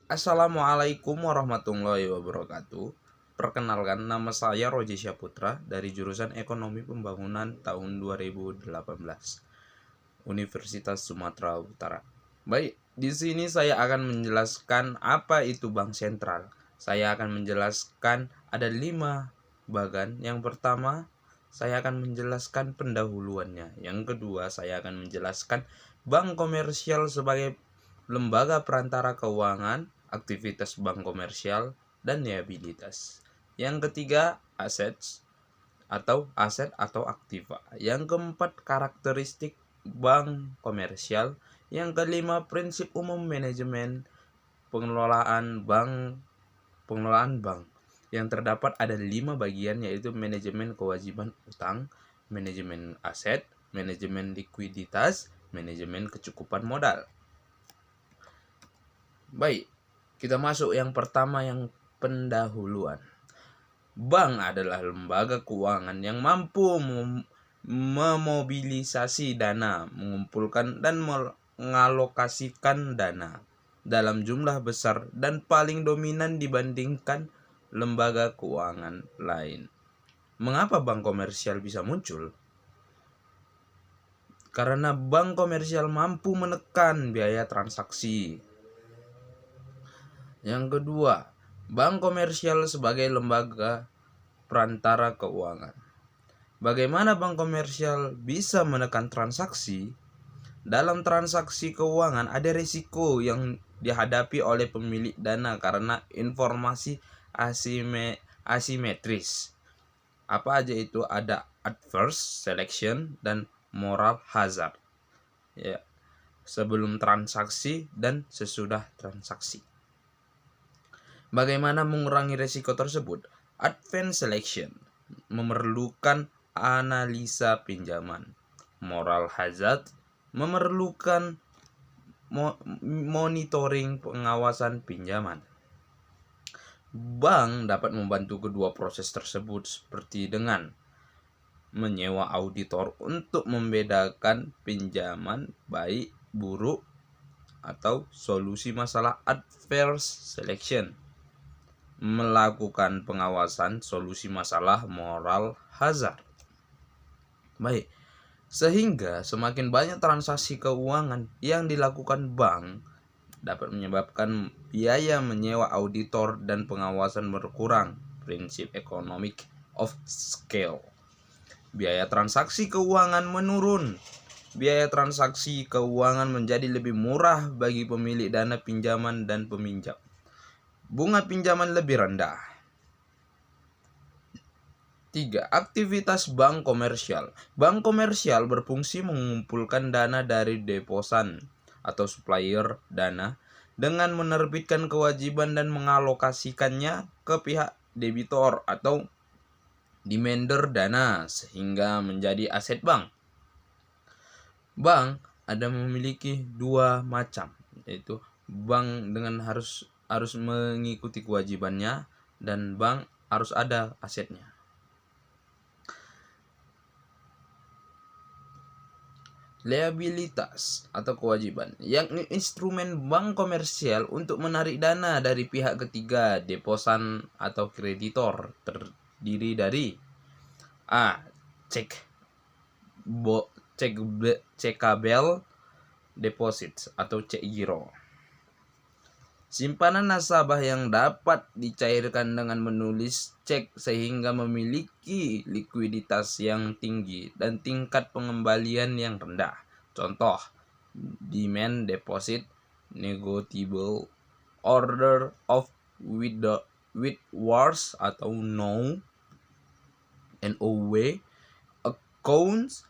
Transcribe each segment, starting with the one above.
Assalamualaikum warahmatullahi wabarakatuh. Perkenalkan, nama saya Roji Syaputra dari jurusan Ekonomi Pembangunan tahun 2018, Universitas Sumatera Utara. Baik, di sini saya akan menjelaskan apa itu bank sentral. Saya akan menjelaskan ada 5 bagan. Yang pertama, saya akan menjelaskan pendahuluannya. Yang kedua, saya akan menjelaskan bank komersial sebagai lembaga perantara keuangan, aktivitas bank komersial, dan liabilitas. Yang ketiga, aset atau aktiva. Yang keempat, karakteristik bank komersial. Yang kelima, prinsip umum manajemen pengelolaan bank. Yang terdapat ada 5 bagian, yaitu manajemen kewajiban utang, manajemen aset, manajemen likuiditas, manajemen kecukupan modal. Baik, kita masuk yang pertama, yang pendahuluan. Bank adalah lembaga keuangan yang mampu memobilisasi dana, mengumpulkan dan mengalokasikan dana dalam jumlah besar dan paling dominan dibandingkan lembaga keuangan lain. Mengapa bank komersial bisa muncul? Karena bank komersial mampu menekan biaya transaksi. Yang kedua, bank komersial sebagai lembaga perantara keuangan. Bagaimana bank komersial bisa menekan transaksi? Dalam transaksi keuangan ada risiko yang dihadapi oleh pemilik dana karena informasi asimetris. Apa aja itu? Ada adverse selection dan moral hazard. Ya, sebelum transaksi dan sesudah transaksi. Bagaimana mengurangi risiko tersebut? Advanced selection memerlukan analisa pinjaman. Moral hazard memerlukan monitoring pengawasan pinjaman. Bank dapat membantu kedua proses tersebut seperti dengan menyewa auditor untuk membedakan pinjaman baik buruk atau solusi masalah adverse selection, melakukan pengawasan solusi masalah moral hazard. Baik, sehingga semakin banyak transaksi keuangan yang dilakukan bank dapat menyebabkan biaya menyewa auditor dan pengawasan berkurang. Prinsip economic of scale. Biaya transaksi keuangan menurun. Biaya transaksi keuangan menjadi lebih murah bagi pemilik dana pinjaman dan peminjam. Bunga pinjaman lebih rendah. 3. Aktivitas bank komersial. Bank komersial berfungsi mengumpulkan dana dari deposan atau supplier dana dengan menerbitkan kewajiban dan mengalokasikannya ke pihak debitor atau demander dana sehingga menjadi aset bank. Bank ada memiliki 2 macam, yaitu bank dengan harus mengikuti kewajibannya dan bank harus ada asetnya. Liabilitas atau kewajiban, yakni instrumen bank komersial untuk menarik dana dari pihak ketiga, deposan atau kreditor, terdiri dari A. Checkable deposit atau cek giro. Simpanan nasabah yang dapat dicairkan dengan menulis cek sehingga memiliki likuiditas yang tinggi dan tingkat pengembalian yang rendah. Contoh, demand deposit, negotiable order of withdrawals atau NOW, accounts,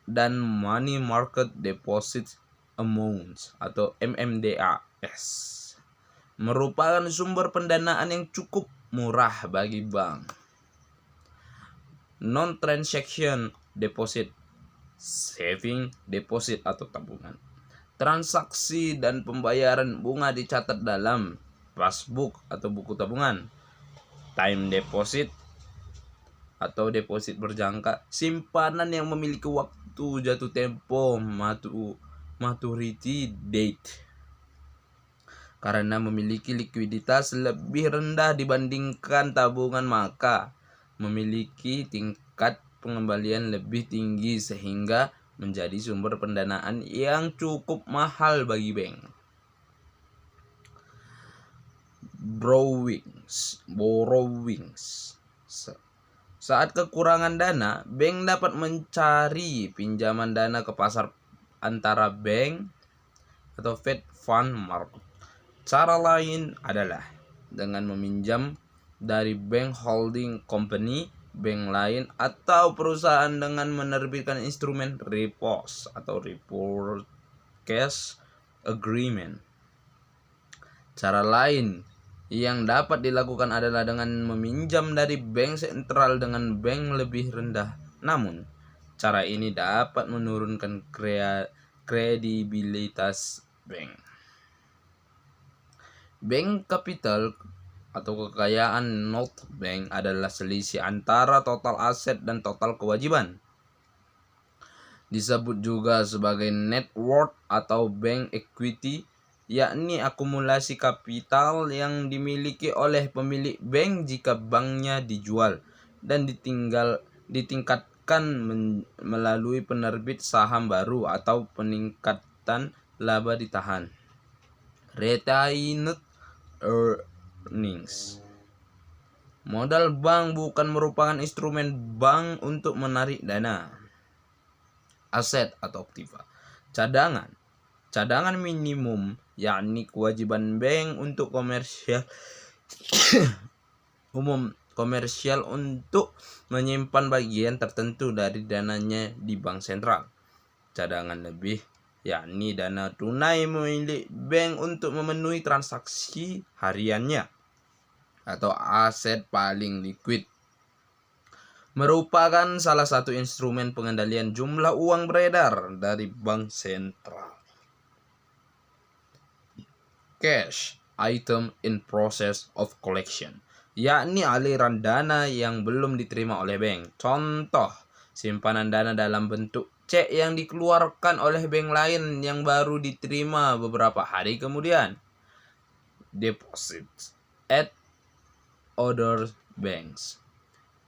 dan money market deposit amounts atau MMDAS. Merupakan sumber pendanaan yang cukup murah bagi bank. Non-transaction deposit, saving deposit atau tabungan. Transaksi dan pembayaran bunga dicatat dalam passbook atau buku tabungan. Time deposit atau deposit berjangka, simpanan yang memiliki waktu jatuh tempo, maturity date. Karena memiliki likuiditas lebih rendah dibandingkan tabungan, maka memiliki tingkat pengembalian lebih tinggi sehingga menjadi sumber pendanaan yang cukup mahal bagi bank. Borrowings. Saat kekurangan dana, bank dapat mencari pinjaman dana ke pasar antara bank atau Fed Fund Market. Cara lain adalah dengan meminjam dari bank holding company, bank lain, atau perusahaan dengan menerbitkan instrumen repos atau repurchase agreement. Cara lain yang dapat dilakukan adalah dengan meminjam dari bank sentral dengan bank lebih rendah. Namun, cara ini dapat menurunkan kredibilitas bank. Bank capital atau kekayaan not bank adalah selisih antara total aset dan total kewajiban. Disebut juga sebagai net worth atau bank equity, yakni akumulasi kapital yang dimiliki oleh pemilik bank jika banknya dijual dan ditingkatkan melalui penerbit saham baru atau peningkatan laba ditahan. Retained earnings. Modal bank bukan merupakan instrumen bank untuk menarik dana. Aset atau aktiva. Cadangan minimum, yakni kewajiban bank untuk komersial komersial untuk menyimpan bagian tertentu dari dananya di bank sentral. Cadangan lebih, yakni dana tunai milik bank untuk memenuhi transaksi hariannya atau aset paling liquid, merupakan salah satu instrumen pengendalian jumlah uang beredar dari bank sentral. Cash item in process of collection, yakni aliran dana yang belum diterima oleh bank. Contoh, simpanan dana dalam bentuk cek yang dikeluarkan oleh bank lain yang baru diterima beberapa hari kemudian. Deposits at other banks.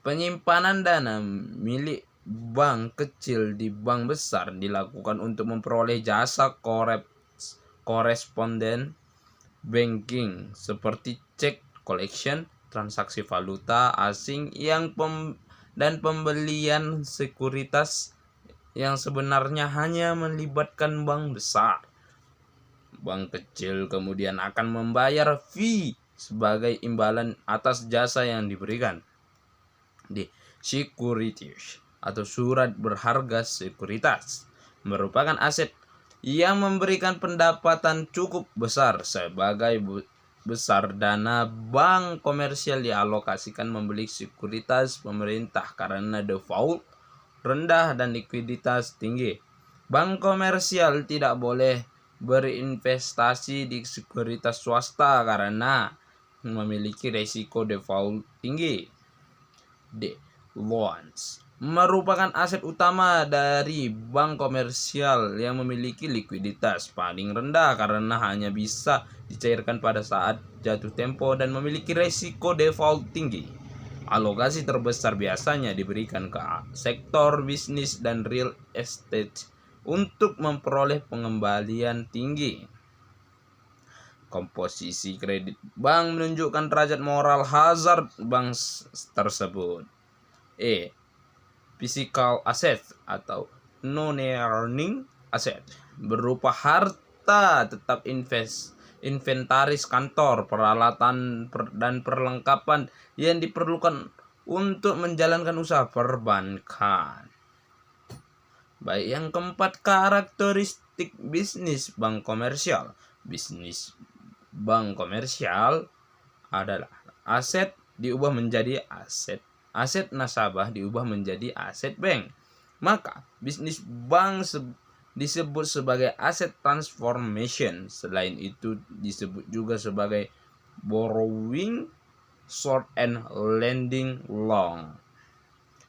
Penyimpanan dana milik bank kecil di bank besar dilakukan untuk memperoleh jasa koresponden banking seperti cek collection, transaksi valuta asing dan pembelian sekuritas yang sebenarnya hanya melibatkan bank besar. Bank kecil kemudian akan membayar fee sebagai imbalan atas jasa yang diberikan. Securities atau surat berharga sekuritas merupakan aset yang memberikan pendapatan cukup besar sebagai besar dana bank komersial dialokasikan membeli sekuritas pemerintah karena default rendah dan likuiditas tinggi. Bank komersial tidak boleh berinvestasi di sekuritas swasta karena memiliki risiko default tinggi. Loans merupakan aset utama dari bank komersial yang memiliki likuiditas paling rendah karena hanya bisa dicairkan pada saat jatuh tempo dan memiliki risiko default tinggi. Alokasi terbesar biasanya diberikan ke sektor bisnis dan real estate untuk memperoleh pengembalian tinggi. Komposisi kredit bank menunjukkan derajat moral hazard bank tersebut. Physical asset atau non-earning asset berupa harta tetap inventaris kantor, peralatan dan perlengkapan yang diperlukan untuk menjalankan usaha perbankan. Baik, yang keempat, karakteristik bisnis bank komersial. Bisnis bank komersial adalah aset diubah menjadi aset nasabah diubah menjadi aset bank. Maka bisnis bank disebut sebagai aset transformation. Selain itu disebut juga sebagai borrowing, short and lending long.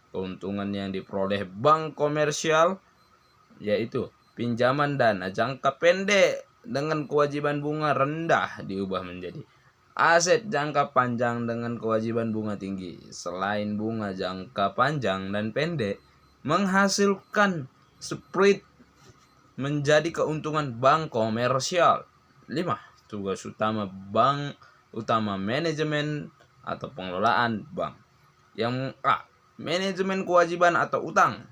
Keuntungan yang diperoleh bank komersial yaitu pinjaman dana jangka pendek dengan kewajiban bunga rendah diubah menjadi aset jangka panjang dengan kewajiban bunga tinggi. Selain bunga jangka panjang dan pendek menghasilkan spread menjadi keuntungan bank komersial. 5. Tugas utama bank utama manajemen atau pengelolaan bank. Yang A. Manajemen kewajiban atau utang.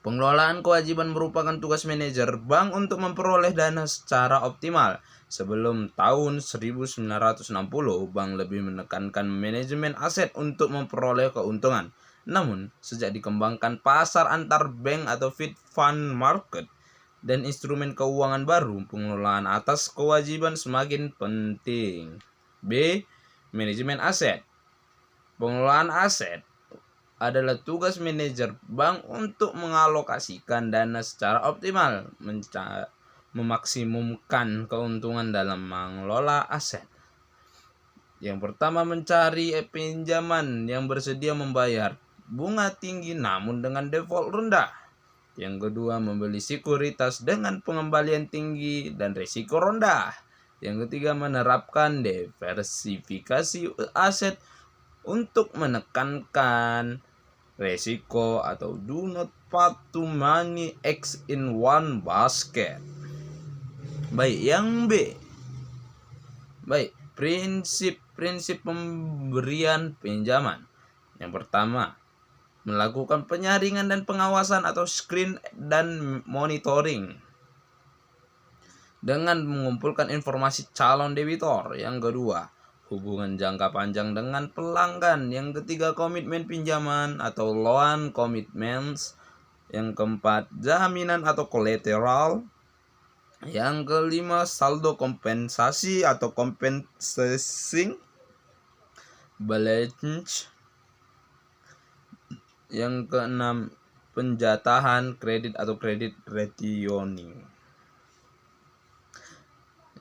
Pengelolaan kewajiban merupakan tugas manajer bank untuk memperoleh dana secara optimal. Sebelum tahun 1960, bank lebih menekankan manajemen aset untuk memperoleh keuntungan. Namun, sejak dikembangkan pasar antar bank atau feed fund market dan instrumen keuangan baru, pengelolaan atas kewajiban semakin penting. B. Manajemen aset. Pengelolaan aset adalah tugas manajer bank untuk mengalokasikan dana secara optimal, memaksimumkan keuntungan dalam mengelola aset. Yang pertama, mencari pinjaman yang bersedia membayar bunga tinggi namun dengan default rendah. Yang kedua, membeli sekuritas dengan pengembalian tinggi dan risiko rendah. Yang ketiga, menerapkan diversifikasi aset untuk menekankan resiko atau do not put too many eggs in one basket. Baik, yang B. Baik, prinsip pemberian pinjaman. Yang pertama, melakukan penyaringan dan pengawasan atau screen dan monitoring dengan mengumpulkan informasi calon debitor. Yang kedua, hubungan jangka panjang dengan pelanggan. Yang ketiga, komitmen pinjaman atau loan commitments. Yang keempat, jaminan atau collateral. Yang kelima, saldo kompensasi atau compensation balance. Yang keenam, penjatahan kredit atau credit rationing.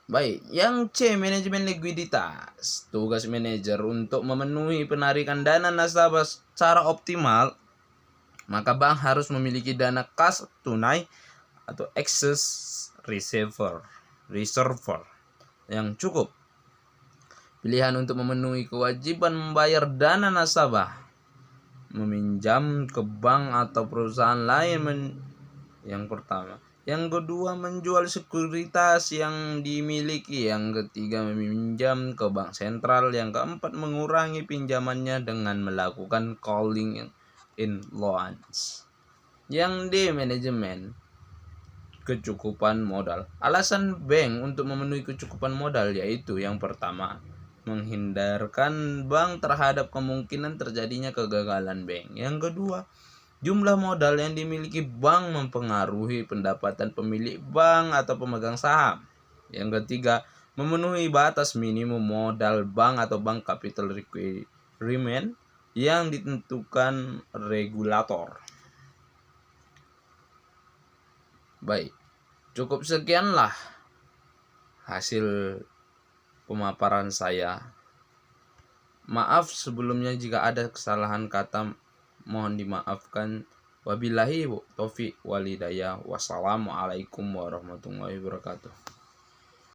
Baik, yang C, manajemen likuiditas. Tugas manajer untuk memenuhi penarikan dana nasabah secara optimal, maka bank harus memiliki dana kas tunai atau excess reserve yang cukup. Pilihan untuk memenuhi kewajiban membayar dana nasabah, meminjam ke bank atau perusahaan lain yang pertama. Yang kedua, menjual sekuritas yang dimiliki. Yang ketiga, meminjam ke bank sentral. Yang keempat, mengurangi pinjamannya dengan melakukan calling in loans. Yang D, manajemen kecukupan modal. Alasan bank untuk memenuhi kecukupan modal yaitu yang pertama, menghindarkan bank terhadap kemungkinan terjadinya kegagalan bank. Yang kedua, jumlah modal yang dimiliki bank mempengaruhi pendapatan pemilik bank atau pemegang saham. Yang ketiga, memenuhi batas minimum modal bank atau bank capital requirement yang ditentukan regulator. Baik, cukup sekianlah hasil pemaparan saya. Maaf sebelumnya jika ada kesalahan kata, mohon dimaafkan. Wabillahi taufiq walhidayah. Wassalamualaikum warahmatullahi wabarakatuh.